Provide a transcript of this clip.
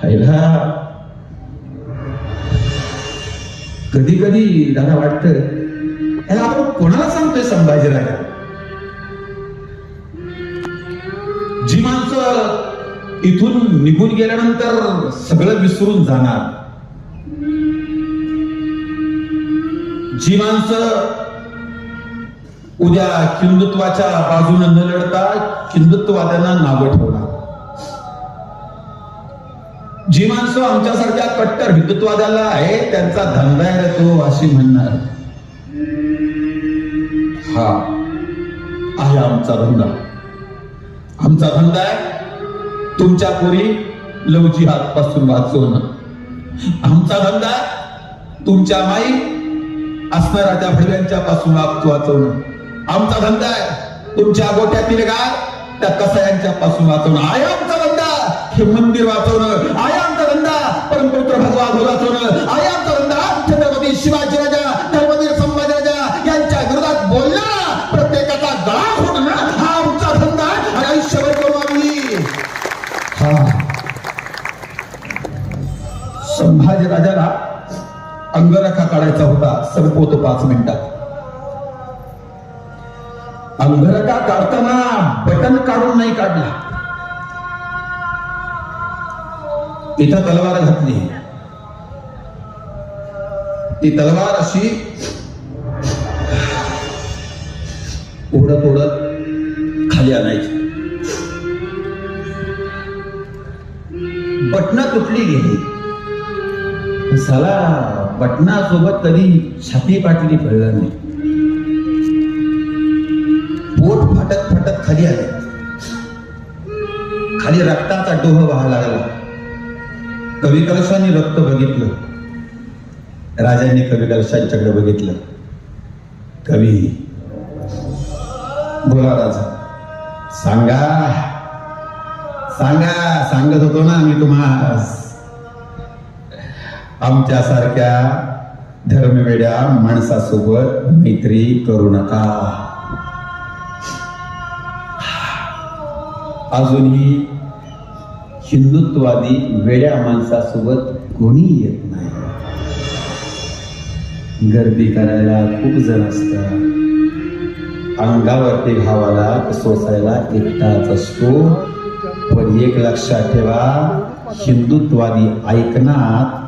हायला कधी कधी दादा वाटतं याला आपण कोणाला सांगतोय संभाजीराजा. जी माणसं इथून निघून गेल्यानंतर सगळं विसरून जाणार, जी माणसं उद्या हिंदुत्वाच्या बाजूने न लढता हिंदुत्ववाद्यांना नावं ठेवणार, जी माणसं आमच्यासारख्या कट्टर हिंदुत्ववाद्याला आहे त्यांचा धंदा आहे तो अशी म्हणणार, हा आहे आमचा धंदा. आमचा धंदा आहे तुमच्या पोरी लव जिहाद पासून वाचवणं. आमचा धंदा तुमच्या माई असणाऱ्या त्या भडव्यांच्या पासून वाचवणं. आमचा धंदा आहे तुमच्या गोठ्यातील गाय त्या कसायांच्या पासून वाचवणं. आहे आमचा धंदा हे मंदिर वाचवणं. आहे आमचा धंदा परमपुत्र भगवान वाचवणं. आहे आमचा धंदा छत्रपती शिवाजी राजा धर्मवीर संभाजी राजा यांच्या विरोधात बोलणं, प्रत्येकाचा गळा फोडणं हा आमचा धंदा आणि आयुष्यभर करू आम्ही. संभाजी राजाला अंगरखा काढायचा होता, संपवतो 5 मिनिटात. अंगरखा काढताना बटन काढून नाही काढला, इथं तलवार घातली. ती तलवार अशी ओढत ओढत खाली आणायची. बटना तुटली गेली. साला बटनासोबत कधी छाती पाटली कळलं नाही. पोट फाटत फाटत खाली आले. खाली रक्ताचा डोह व्हायला लागला. कवी कलशांनी रक्त बघितलं. राजांनी कवी कलशांच्याकडे बघितलं. कवी बोला राजा, सांगा सांगा. सांगत होतो ना मी तुम्हाला, आमच्यासारख्या धर्मवेड्या माणसासोबत मैत्री करू नका. अजूनही हिंदुत्ववादी वेड्या माणसासोबत कोणी येत नाही. गर्दी करायला खूप जण असतात, अंगावरती घावाला सोसायला एकटाच असतो. पण एक लक्षात ठेवा, हिंदुत्ववादी ऐकणार